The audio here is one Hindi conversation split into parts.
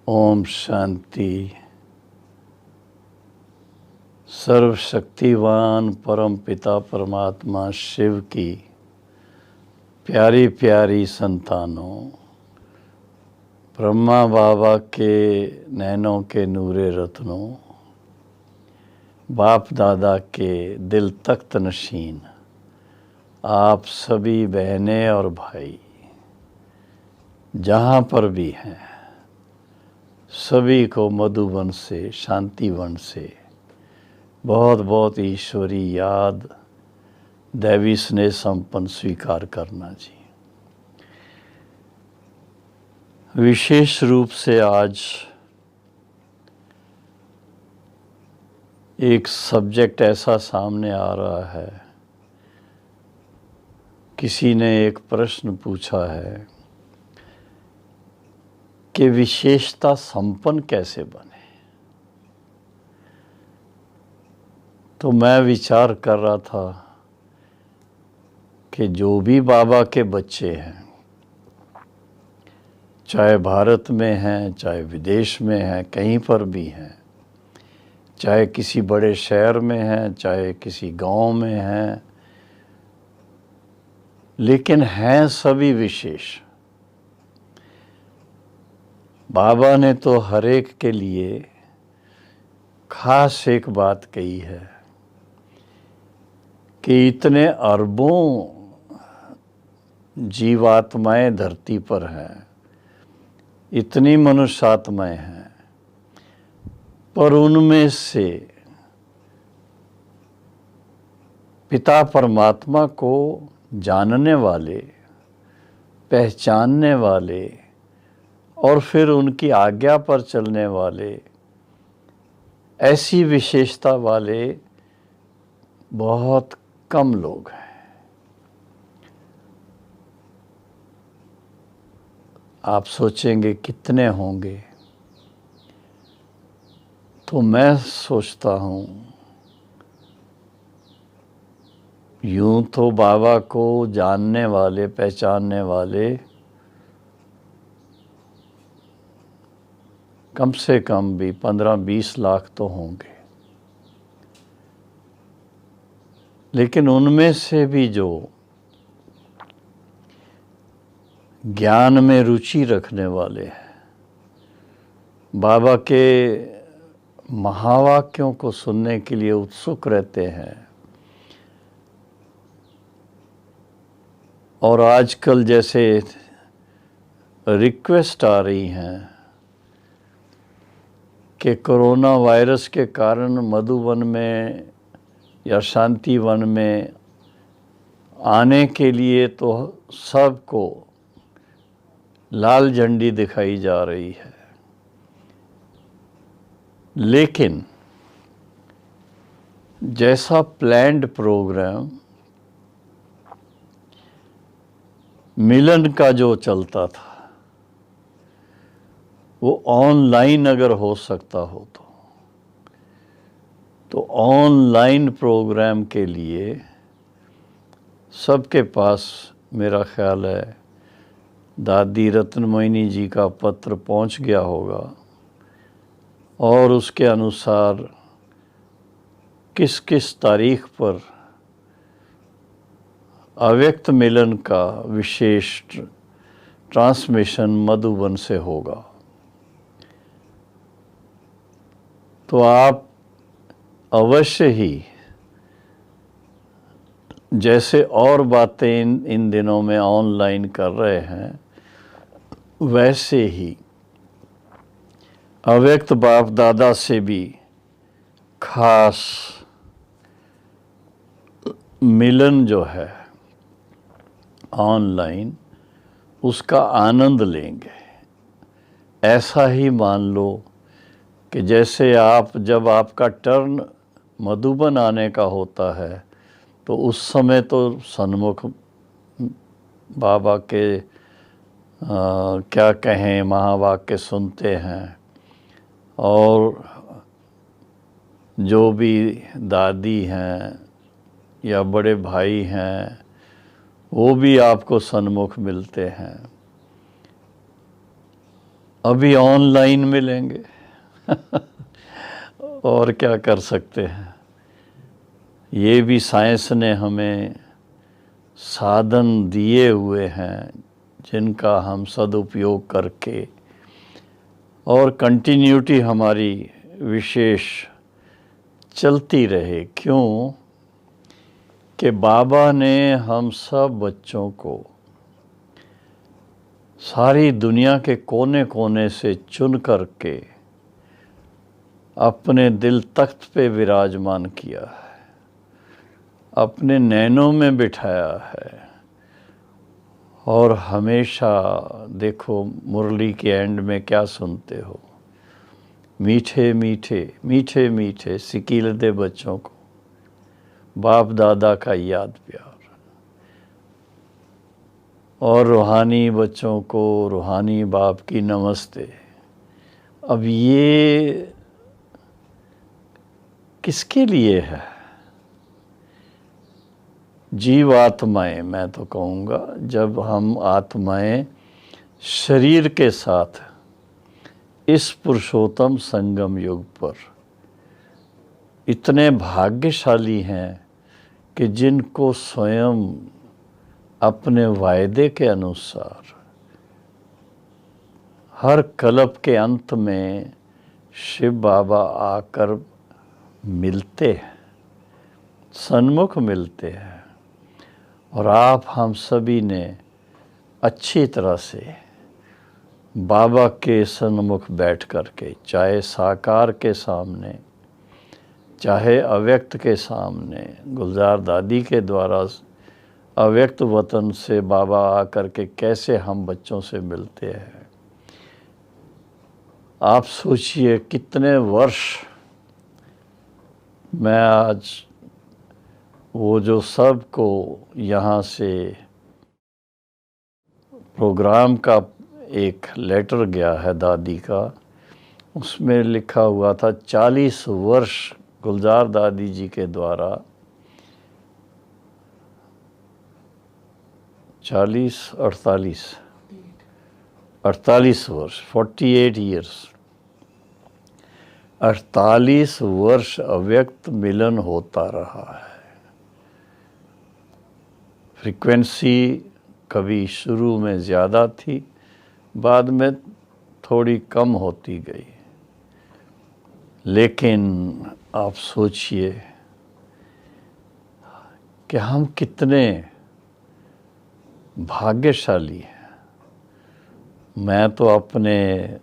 ओम शांति। सर्वशक्तिवान परम पिता परमात्मा शिव की प्यारी प्यारी संतानों, ब्रह्मा बाबा के नैनों के नूरे रत्नों, बाप दादा के दिल तख्त नशीन, आप सभी बहनें और भाई जहाँ पर भी हैं, सभी को मधुबन से, शांतिवन से बहुत बहुत ईश्वरी याद, दैवी स्नेह संपन्न स्वीकार करना जी। विशेष रूप से आज एक सब्जेक्ट ऐसा सामने आ रहा है, किसी ने एक प्रश्न पूछा है कि विशेषता संपन्न कैसे बने। तो मैं विचार कर रहा था कि जो भी बाबा के बच्चे हैं, चाहे भारत में हैं, चाहे विदेश में हैं, कहीं पर भी हैं, चाहे किसी बड़े शहर में हैं, चाहे किसी गांव में हैं, लेकिन हैं सभी विशेष। बाबा ने तो हर एक के लिए खास एक बात कही है कि इतने अरबों जीवात्माएं धरती पर हैं, इतनी मनुष्य आत्माएं हैं, पर उनमें से पिता परमात्मा को जानने वाले, पहचानने वाले और फिर उनकी आज्ञा पर चलने वाले, ऐसी विशेषता वाले बहुत कम लोग हैं। आप सोचेंगे कितने होंगे, तो मैं सोचता हूँ यूं तो बाबा को जानने वाले, पहचानने वाले कम से कम भी 15-20 लाख तो होंगे, लेकिन उनमें से भी जो ज्ञान में रुचि रखने वाले हैं, बाबा के महावाक्यों को सुनने के लिए उत्सुक रहते हैं, और आजकल जैसे रिक्वेस्ट आ रही हैं कि कोरोना वायरस के कारण मधुबन में या शांतिवन में आने के लिए तो सबको लाल झंडी दिखाई जा रही है, लेकिन जैसा प्लान्ड प्रोग्राम मिलन का जो चलता था, वो ऑनलाइन अगर हो सकता हो तो ऑनलाइन प्रोग्राम के लिए सबके पास मेरा ख्याल है दादी रत्नमोहिनी जी का पत्र पहुंच गया होगा, और उसके अनुसार किस किस तारीख पर अव्यक्त मिलन का विशेष ट्रांसमिशन मधुबन से होगा। तो आप अवश्य ही, जैसे और बातें इन दिनों में ऑनलाइन कर रहे हैं, वैसे ही अव्यक्त बाप दादा से भी खास मिलन जो है ऑनलाइन, उसका आनंद लेंगे। ऐसा ही मान लो कि जैसे आप, जब आपका टर्न मधुबन आने का होता है, तो उस समय तो सन्मुख बाबा के क्या कहें महावाक्य सुनते हैं, और जो भी दादी हैं या बड़े भाई हैं, वो भी आपको सन्मुख मिलते हैं। अभी ऑनलाइन मिलेंगे और क्या कर सकते हैं। ये भी साइंस ने हमें साधन दिए हुए हैं जिनका हम सदुपयोग करके और कंटिन्यूटी हमारी विशेष चलती रहे। क्यों कि बाबा ने हम सब बच्चों को सारी दुनिया के कोने कोने से चुन करके अपने दिल तख्त पे विराजमान किया है, अपने नैनों में बिठाया है। और हमेशा देखो मुरली के एंड में क्या सुनते हो, मीठे मीठे मीठे मीठे सिकीलदे बच्चों को बाप दादा का याद प्यार, और रूहानी बच्चों को रूहानी बाप की नमस्ते। अब ये किसके लिए है? जीव आत्माएं, मैं तो कहूँगा जब हम आत्माएं शरीर के साथ इस पुरुषोत्तम संगम युग पर इतने भाग्यशाली हैं कि जिनको स्वयं अपने वायदे के अनुसार हर कल्प के अंत में शिव बाबा आकर मिलते हैं, सन्मुख मिलते हैं। और आप हम सभी ने अच्छी तरह से बाबा के सन्मुख बैठ कर के, चाहे साकार के सामने चाहे अव्यक्त के सामने, गुलजार दादी के द्वारा अव्यक्त वतन से बाबा आकर के कैसे हम बच्चों से मिलते हैं। आप सोचिए कितने वर्ष मैं आज वो जो सब को यहाँ से प्रोग्राम का एक लेटर गया है दादी का, उसमें लिखा हुआ था 40 वर्ष गुलजार दादी जी के द्वारा, 48 वर्ष, 48 ईयर्स, 48 वर्ष अव्यक्त मिलन होता रहा है। फ्रीक्वेंसी कभी शुरू में ज़्यादा थी, बाद में थोड़ी कम होती गई, लेकिन आप सोचिए कि हम कितने भाग्यशाली हैं। मैं तो अपने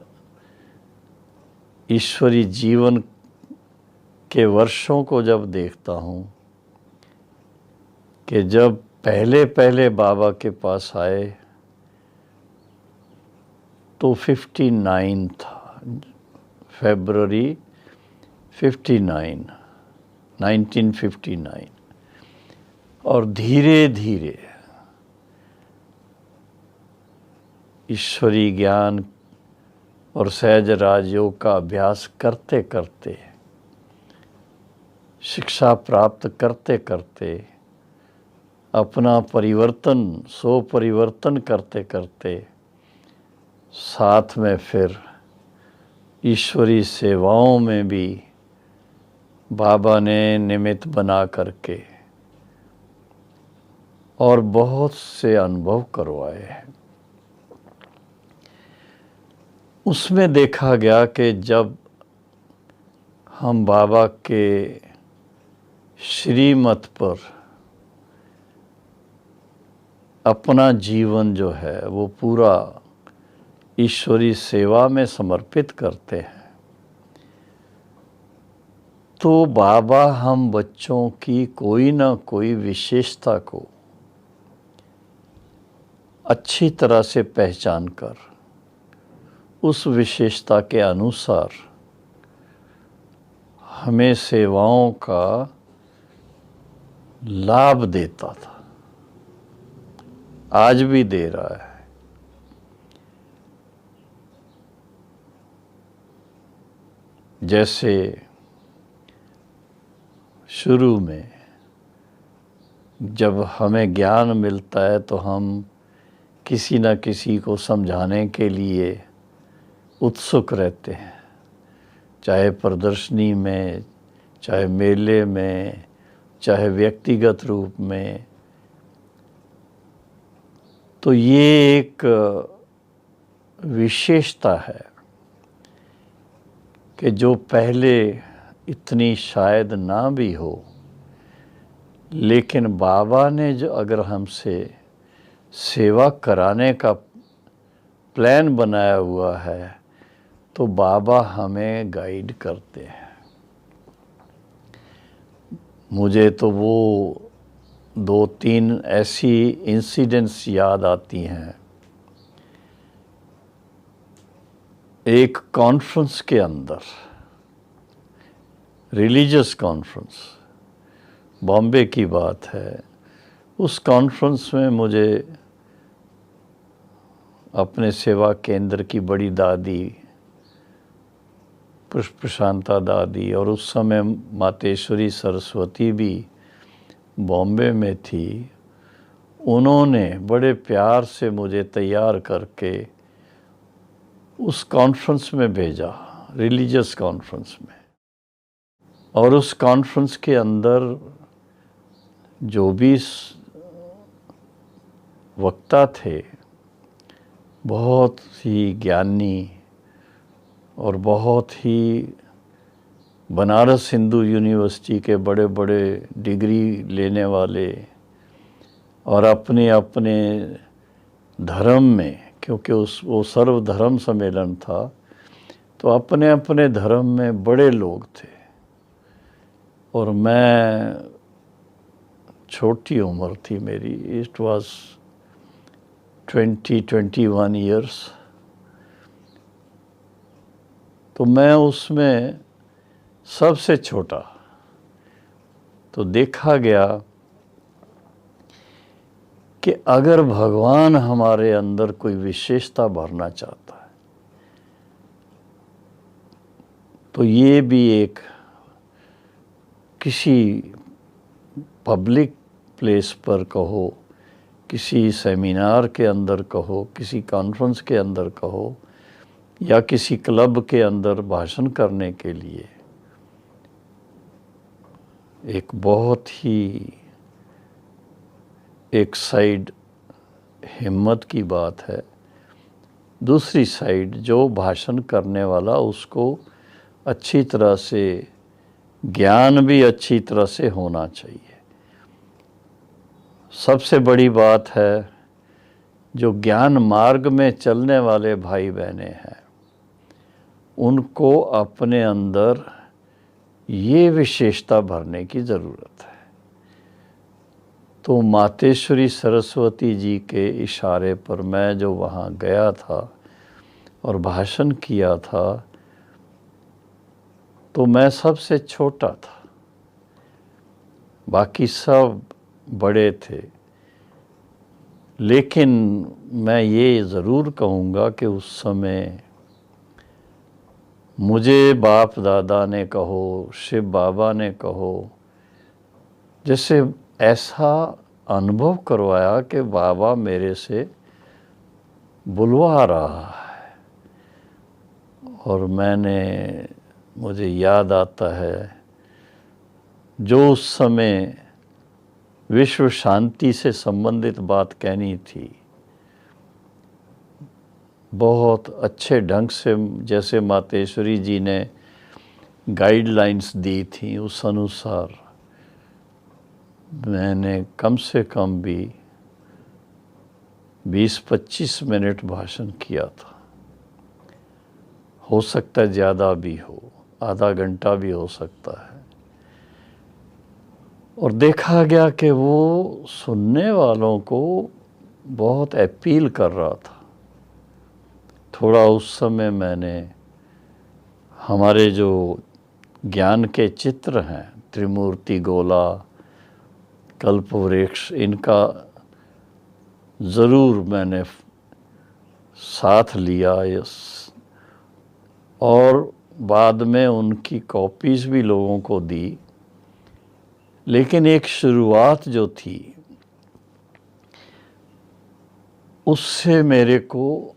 ईश्वरी जीवन के वर्षों को जब देखता हूँ कि जब पहले पहले बाबा के पास आए तो 59 था, फरवरी 1959, और धीरे धीरे ईश्वरी ज्ञान और सहज राजयोग का अभ्यास करते करते, शिक्षा प्राप्त करते करते, अपना परिवर्तन सो परिवर्तन करते करते, साथ में फिर ईश्वरी सेवाओं में भी बाबा ने निमित्त बना करके और बहुत से अनुभव करवाए हैं। उसमें देखा गया कि जब हम बाबा के श्रीमत पर अपना जीवन जो है वो पूरा ईश्वरी सेवा में समर्पित करते हैं, तो बाबा हम बच्चों की कोई ना कोई विशेषता को अच्छी तरह से पहचान कर उस विशेषता के अनुसार हमें सेवाओं का लाभ देता था, आज भी दे रहा है। जैसे शुरू में जब हमें ज्ञान मिलता है तो हम किसी न किसी को समझाने के लिए उत्सुक रहते हैं, चाहे प्रदर्शनी में, चाहे मेले में, चाहे व्यक्तिगत रूप में। तो ये एक विशेषता है कि जो पहले इतनी शायद ना भी हो, लेकिन बाबा ने जो अगर हमसे सेवा कराने का प्लान बनाया हुआ है तो बाबा हमें गाइड करते हैं। मुझे तो वो 2-3 ऐसी इंसिडेंट्स याद आती हैं। एक कॉन्फ्रेंस के अंदर, रिलीजियस कॉन्फ्रेंस, बॉम्बे की बात है, उस कॉन्फ्रेंस में मुझे अपने सेवा केंद्र की बड़ी दादी पुष्पशांता दादी और उस समय मातेश्वरी सरस्वती भी बॉम्बे में थी, उन्होंने बड़े प्यार से मुझे तैयार करके उस कॉन्फ्रेंस में भेजा, रिलीजियस कॉन्फ्रेंस में। और उस कॉन्फ्रेंस के अंदर जो भी वक्ता थे, बहुत ही ज्ञानी और बहुत ही बनारस हिंदू यूनिवर्सिटी के बड़े बड़े डिग्री लेने वाले, और अपने अपने धर्म में, क्योंकि वो सर्वधर्म सम्मेलन था, तो अपने अपने धर्म में बड़े लोग थे। और मैं, छोटी उम्र थी मेरी, इट वाज 21 ईयर्स। तो मैं उसमें सबसे छोटा। तो देखा गया कि अगर भगवान हमारे अंदर कोई विशेषता भरना चाहता है तो ये भी एक किसी पब्लिक प्लेस पर कहो, किसी सेमिनार के अंदर कहो, किसी कॉन्फ्रेंस के अंदर कहो, या किसी क्लब के अंदर भाषण करने के लिए एक बहुत ही एक साइड हिम्मत की बात है, दूसरी साइड जो भाषण करने वाला उसको अच्छी तरह से ज्ञान भी अच्छी तरह से होना चाहिए। सबसे बड़ी बात है जो ज्ञान मार्ग में चलने वाले भाई बहने हैं, उनको अपने अंदर ये विशेषता भरने की ज़रूरत है। तो मातेश्वरी सरस्वती जी के इशारे पर मैं जो वहाँ गया था और भाषण किया था, तो मैं सबसे छोटा था, बाकी सब बड़े थे। लेकिन मैं ये ज़रूर कहूँगा कि उस समय मुझे बाप दादा ने कहो, शिव बाबा ने कहो, जैसे ऐसा अनुभव करवाया कि बाबा मेरे से बुलवा रहा है। और मुझे याद आता है जो उस समय विश्व शांति से संबंधित बात कहनी थी, बहुत अच्छे ढंग से जैसे मातेश्वरी जी ने गाइडलाइंस दी थी, उस अनुसार मैंने कम से कम भी 20-25 मिनट भाषण किया था। हो सकता है ज़्यादा भी हो, आधा घंटा भी हो सकता है। और देखा गया कि वो सुनने वालों को बहुत अपील कर रहा था। थोड़ा उस समय मैंने हमारे जो ज्ञान के चित्र हैं, त्रिमूर्ति गोला, कल्पवृक्ष, इनका ज़रूर मैंने साथ लिया, और बाद में उनकी कॉपीज़ भी लोगों को दी। लेकिन एक शुरुआत जो थी, उससे मेरे को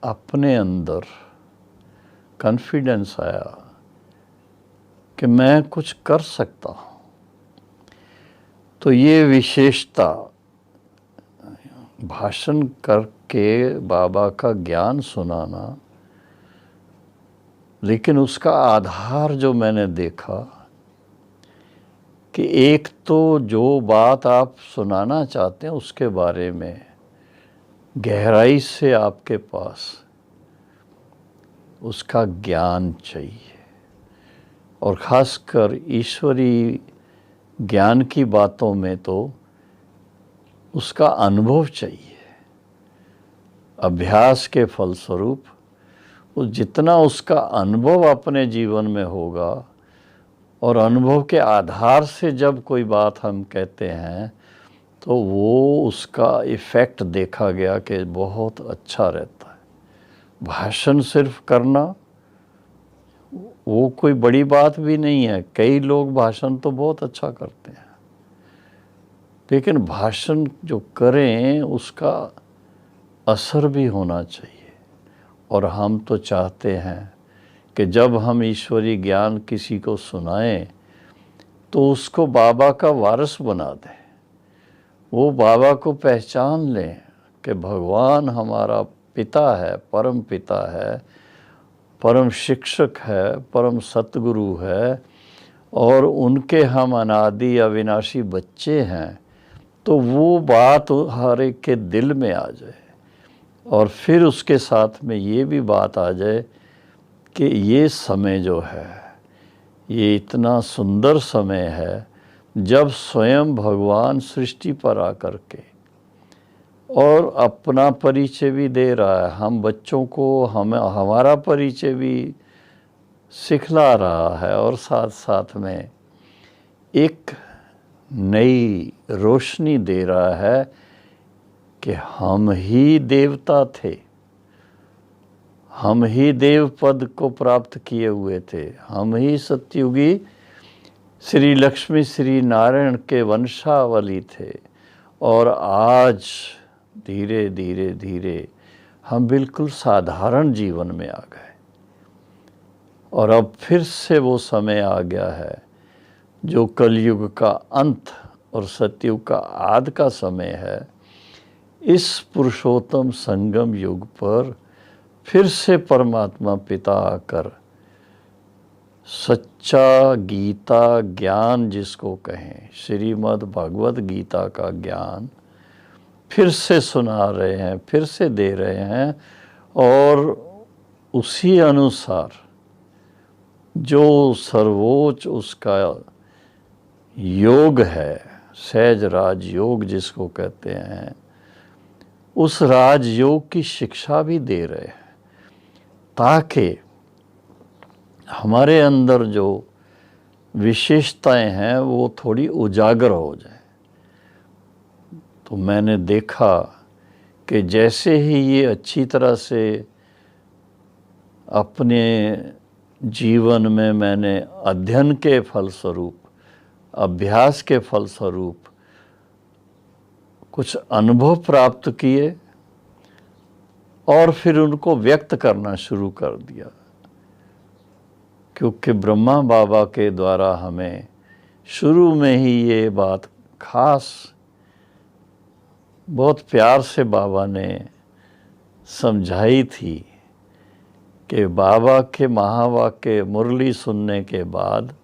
अपने अंदर कॉन्फिडेंस आया कि मैं कुछ कर सकता हूँ। तो ये विशेषता, भाषण करके बाबा का ज्ञान सुनाना, लेकिन उसका आधार जो मैंने देखा कि एक तो जो बात आप सुनाना चाहते हैं उसके बारे में गहराई से आपके पास उसका ज्ञान चाहिए, और ख़ासकर ईश्वरी ज्ञान की बातों में तो उसका अनुभव चाहिए। अभ्यास के फलस्वरूप जितना उसका अनुभव अपने जीवन में होगा, और अनुभव के आधार से जब कोई बात हम कहते हैं तो वो उसका इफ़ेक्ट देखा गया कि बहुत अच्छा रहता है। भाषण सिर्फ करना वो कोई बड़ी बात भी नहीं है। कई लोग भाषण तो बहुत अच्छा करते हैं, लेकिन भाषण जो करें उसका असर भी होना चाहिए। और हम तो चाहते हैं कि जब हम ईश्वरी ज्ञान किसी को सुनाएं तो उसको बाबा का वारिस बना दें, वो बाबा को पहचान लें कि भगवान हमारा पिता है, परम पिता है, परम शिक्षक है, परम सतगुरु है, और उनके हम अनादि अविनाशी बच्चे हैं। तो वो बात हर एक के दिल में आ जाए, और फिर उसके साथ में ये भी बात आ जाए कि ये समय जो है ये इतना सुंदर समय है जब स्वयं भगवान सृष्टि पर आकर के और अपना परिचय भी दे रहा है, हम बच्चों को हमारा परिचय भी सिखला रहा है, और साथ साथ में एक नई रोशनी दे रहा है कि हम ही देवता थे, हम ही देव पद को प्राप्त किए हुए थे, हम ही सतयुगी श्री लक्ष्मी श्री नारायण के वंशावली थे, और आज धीरे धीरे धीरे हम बिल्कुल साधारण जीवन में आ गए। और अब फिर से वो समय आ गया है जो कलयुग का अंत और सतयुग का आदि का समय है। इस पुरुषोत्तम संगम युग पर फिर से परमात्मा पिता आकर सच्चा गीता ज्ञान जिसको कहें, श्रीमद् भगवद गीता का ज्ञान फिर से सुना रहे हैं, फिर से दे रहे हैं, और उसी अनुसार जो सर्वोच्च उसका योग है, सहज राजयोग जिसको कहते हैं, उस राजयोग की शिक्षा भी दे रहे हैं, ताकि हमारे अंदर जो विशेषताएं हैं वो थोड़ी उजागर हो जाए। तो मैंने देखा कि जैसे ही ये अच्छी तरह से अपने जीवन में मैंने अध्ययन के फलस्वरूप, अभ्यास के फलस्वरूप कुछ अनुभव प्राप्त किए और फिर उनको व्यक्त करना शुरू कर दिया, क्योंकि ब्रह्मा बाबा के द्वारा हमें शुरू में ही ये बात खास बहुत प्यार से बाबा ने समझाई थी कि बाबा के महावाक्य मुरली सुनने के बाद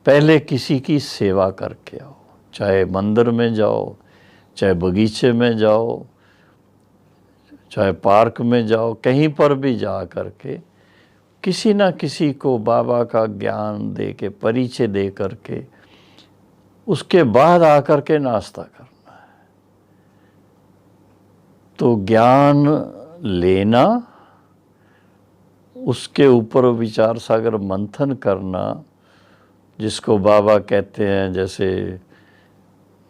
पहले किसी की सेवा करके आओ, चाहे मंदिर में जाओ, चाहे बगीचे में जाओ, चाहे पार्क में जाओ, कहीं पर भी जा करके किसी ना किसी को बाबा का ज्ञान दे के, परिचय दे करके, उसके बाद आकर के नाश्ता करना है। तो ज्ञान लेना, उसके ऊपर विचार सागर मंथन करना, जिसको बाबा कहते हैं जैसे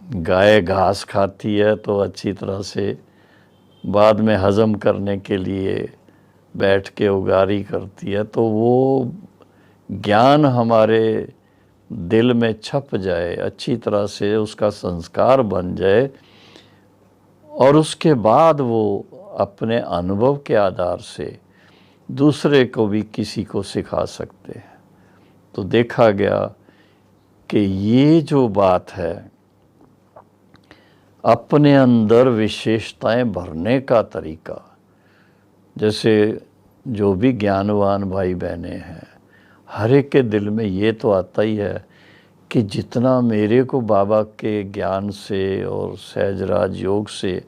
गाय घास खाती है तो अच्छी तरह से बाद में हजम करने के लिए बैठ के उगारी करती है, तो वो ज्ञान हमारे दिल में छप जाए, अच्छी तरह से उसका संस्कार बन जाए, और उसके बाद वो अपने अनुभव के आधार से दूसरे को भी किसी को सिखा सकते हैं। तो देखा गया कि ये जो बात है, अपने अंदर विशेषताएं भरने का तरीका, जैसे जो भी ज्ञानवान भाई बहने हैं, हर एक के दिल में ये तो आता ही है कि जितना मेरे को बाबा के ज्ञान से और सहजराज योग से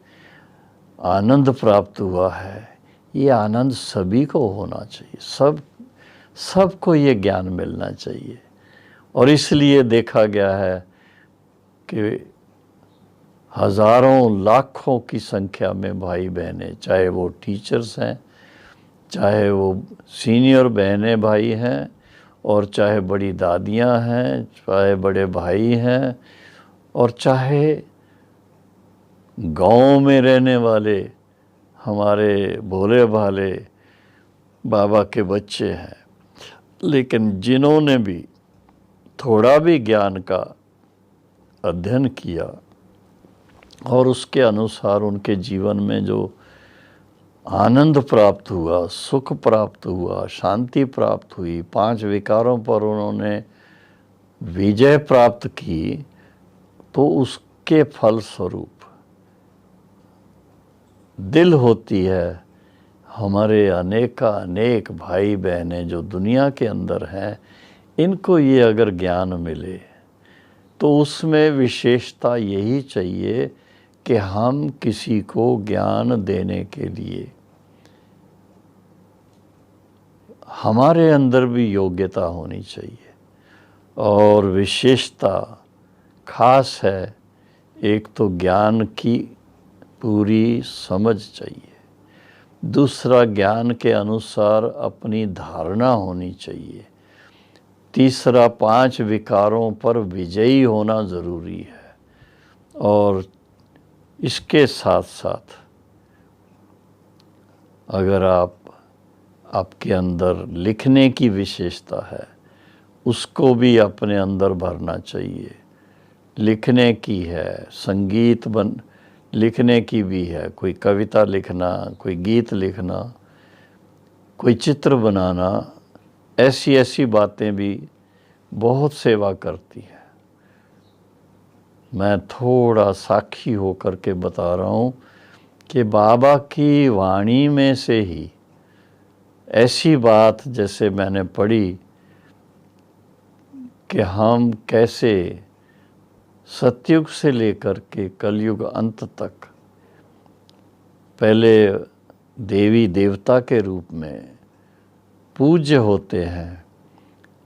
आनंद प्राप्त हुआ है, ये आनंद सभी को होना चाहिए, सबको ये ज्ञान मिलना चाहिए। और इसलिए देखा गया है कि हज़ारों लाखों की संख्या में भाई बहनें, चाहे वो टीचर्स हैं, चाहे वो सीनियर बहनें भाई हैं, और चाहे बड़ी दादियाँ हैं, चाहे बड़े भाई हैं, और चाहे गांव में रहने वाले हमारे भोले भाले बाबा के बच्चे हैं, लेकिन जिन्होंने भी थोड़ा भी ज्ञान का अध्ययन किया और उसके अनुसार उनके जीवन में जो आनंद प्राप्त हुआ, सुख प्राप्त हुआ, शांति प्राप्त हुई, 5 विकारों पर उन्होंने विजय प्राप्त की, तो उसके फलस्वरूप दिल होती है हमारे अनेक भाई बहनें जो दुनिया के अंदर हैं, इनको ये अगर ज्ञान मिले तो उसमें विशेषता यही चाहिए कि हम किसी को ज्ञान देने के लिए हमारे अंदर भी योग्यता होनी चाहिए। और विशेषता खास है, एक तो ज्ञान की पूरी समझ चाहिए, दूसरा ज्ञान के अनुसार अपनी धारणा होनी चाहिए, तीसरा 5 विकारों पर विजयी होना ज़रूरी है, और इसके साथ साथ अगर आपके अंदर लिखने की विशेषता है, उसको भी अपने अंदर भरना चाहिए। लिखने की है, संगीत लिखने की भी है, कोई कविता लिखना, कोई गीत लिखना, कोई चित्र बनाना, ऐसी बातें भी बहुत सेवा करती है। मैं थोड़ा साक्षी होकर के बता रहा हूँ कि बाबा की वाणी में से ही ऐसी बात जैसे मैंने पढ़ी कि हम कैसे सतयुग से लेकर के कलयुग अंत तक पहले देवी देवता के रूप में पूज्य होते हैं,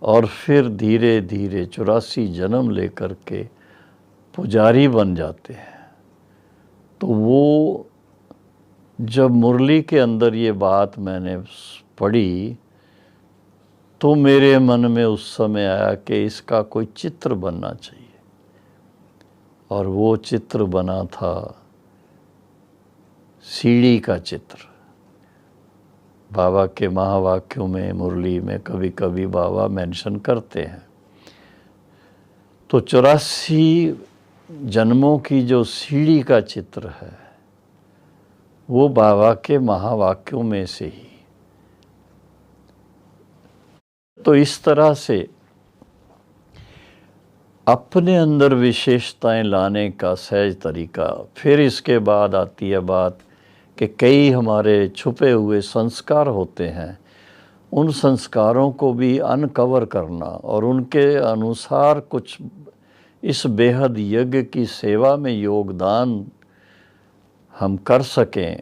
और फिर धीरे धीरे 84 जन्म लेकर के पुजारी बन जाते हैं। तो वो जब मुरली के अंदर ये बात मैंने पढ़ी, तो मेरे मन में उस समय आया कि इसका कोई चित्र बनना चाहिए। और वो चित्र बना था सीढ़ी का चित्र। बाबा के महावाक्यों में, मुरली में कभी कभी बाबा मेंशन करते हैं। तो 84 जन्मों की जो सीढ़ी का चित्र है, वो बाबा के महावाक्यों में से ही। तो इस तरह से अपने अंदर विशेषताएं लाने का सहज तरीका। फिर इसके बाद आती है बात कि कई हमारे छुपे हुए संस्कार होते हैं, उन संस्कारों को भी अनकवर करना और उनके अनुसार कुछ इस बेहद यज्ञ की सेवा में योगदान हम कर सकें,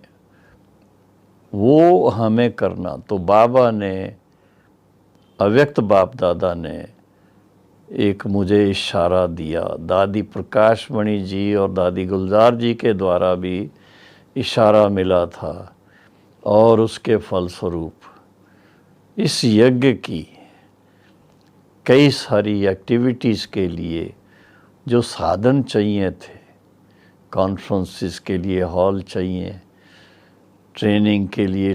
वो हमें करना। तो बाबा ने, अव्यक्त बाप दादा ने एक मुझे इशारा दिया, दादी प्रकाशमणि जी और दादी गुलजार जी के द्वारा भी इशारा मिला था, और उसके फलस्वरूप इस यज्ञ की कई सारी एक्टिविटीज़ के लिए जो साधन चाहिए थे, कॉन्फ्रेंसेस के लिए हॉल चाहिए, ट्रेनिंग के लिए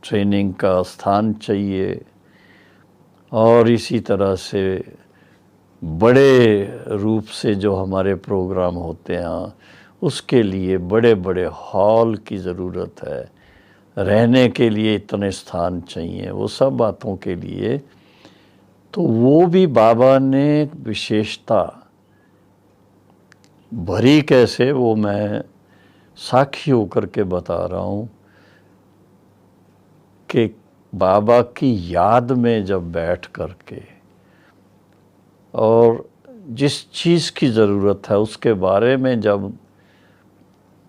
ट्रेनिंग का स्थान चाहिए, और इसी तरह से बड़े रूप से जो हमारे प्रोग्राम होते हैं उसके लिए बड़े बड़े हॉल की ज़रूरत है, रहने के लिए इतने स्थान चाहिए, वो सब बातों के लिए तो वो भी बाबा ने विशेषता भरी कैसे, वो मैं साक्षी होकर के बता रहा हूँ कि बाबा की याद में जब बैठ कर के और जिस चीज़ की ज़रूरत है उसके बारे में जब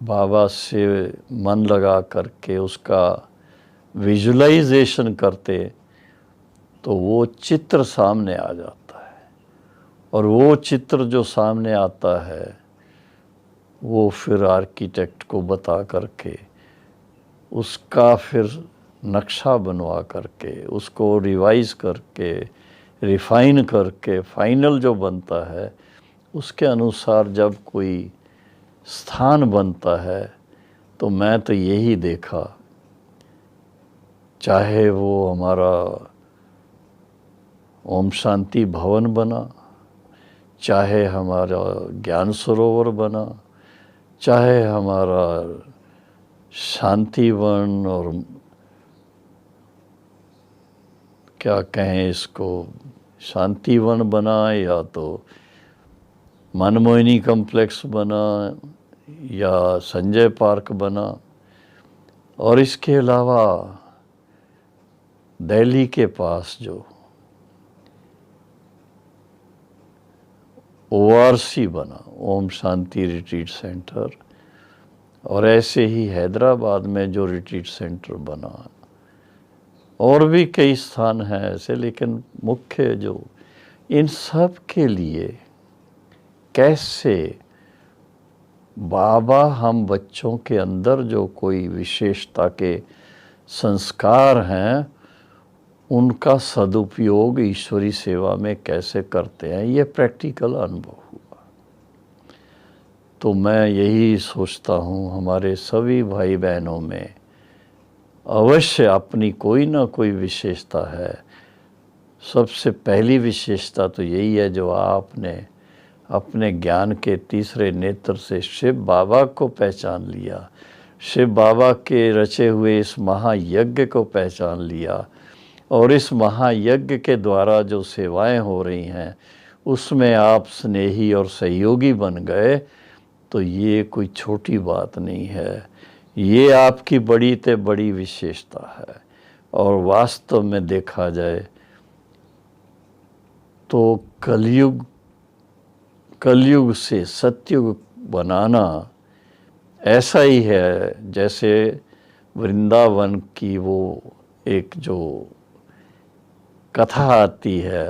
बाबा से मन लगा करके उसका विजुलाइजेशन करते तो वो चित्र सामने आ जाता है। और वो चित्र जो सामने आता है वो फिर आर्किटेक्ट को बता करके उसका फिर नक्शा बनवा करके उसको रिवाइज करके रिफाइन करके फाइनल जो बनता है उसके अनुसार जब कोई स्थान बनता है तो मैं तो यही देखा, चाहे वो हमारा ओम शांति भवन बना, चाहे हमारा ज्ञान सरोवर बना, चाहे हमारा शांति वन और क्या कहें इसको शांति वन बना, या तो मनमोहिनी कॉम्प्लेक्स बना, या संजय पार्क बना, और इसके अलावा दिल्ली के पास जो ORC बना, ओम शांति रिट्रीट सेंटर, और ऐसे ही हैदराबाद में जो रिट्रीट सेंटर बना, और भी कई स्थान हैं ऐसे, लेकिन मुख्य जो इन सब के लिए कैसे बाबा हम बच्चों के अंदर जो कोई विशेषता के संस्कार हैं उनका सदुपयोग ईश्वरी सेवा में कैसे करते हैं, ये प्रैक्टिकल अनुभव हुआ। तो मैं यही सोचता हूँ हमारे सभी भाई बहनों में अवश्य अपनी कोई ना कोई विशेषता है। सबसे पहली विशेषता तो यही है जो आपने अपने ज्ञान के तीसरे नेत्र से शिव बाबा को पहचान लिया, शिव बाबा के रचे हुए इस महायज्ञ को पहचान लिया, और इस महायज्ञ के द्वारा जो सेवाएं हो रही हैं उसमें आप स्नेही और सहयोगी बन गए, तो ये कोई छोटी बात नहीं है, ये आपकी बड़ी ते बड़ी विशेषता है। और वास्तव में देखा जाए तो कलयुग से सतयुग बनाना ऐसा ही है जैसे वृंदावन की वो एक जो कथा आती है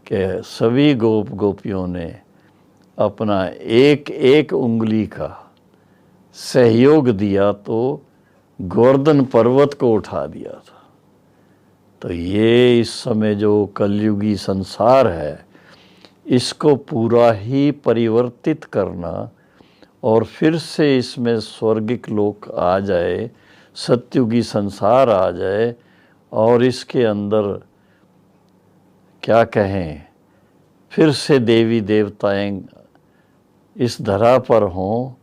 कि सभी गोपियों ने अपना एक एक उंगली का सहयोग दिया तो गोवर्धन पर्वत को उठा दिया था। तो ये इस समय जो कलयुगी संसार है इसको पूरा ही परिवर्तित करना और फिर से इसमें स्वर्गिक लोक आ जाए, सतयुगी संसार आ जाए, और इसके अंदर क्या कहें फिर से देवी देवताएं इस धरा पर हों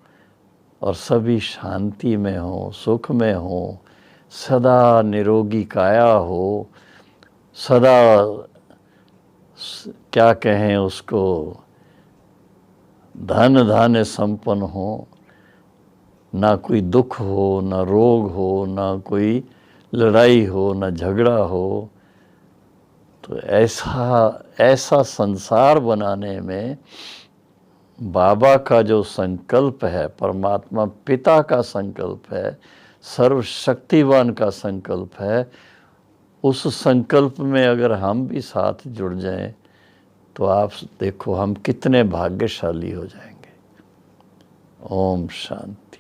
और सभी शांति में हों, सुख में हों, सदा निरोगी काया हो, सदा क्या कहें उसको धन धान्य संपन्न हो, ना कोई दुख हो, ना रोग हो, ना कोई लड़ाई हो, ना झगड़ा हो। तो ऐसा संसार बनाने में बाबा का जो संकल्प है, परमात्मा पिता का संकल्प है, सर्वशक्तिवान का संकल्प है, उस संकल्प में अगर हम भी साथ जुड़ जाएं तो आप देखो हम कितने भाग्यशाली हो जाएंगे। ओम शांति।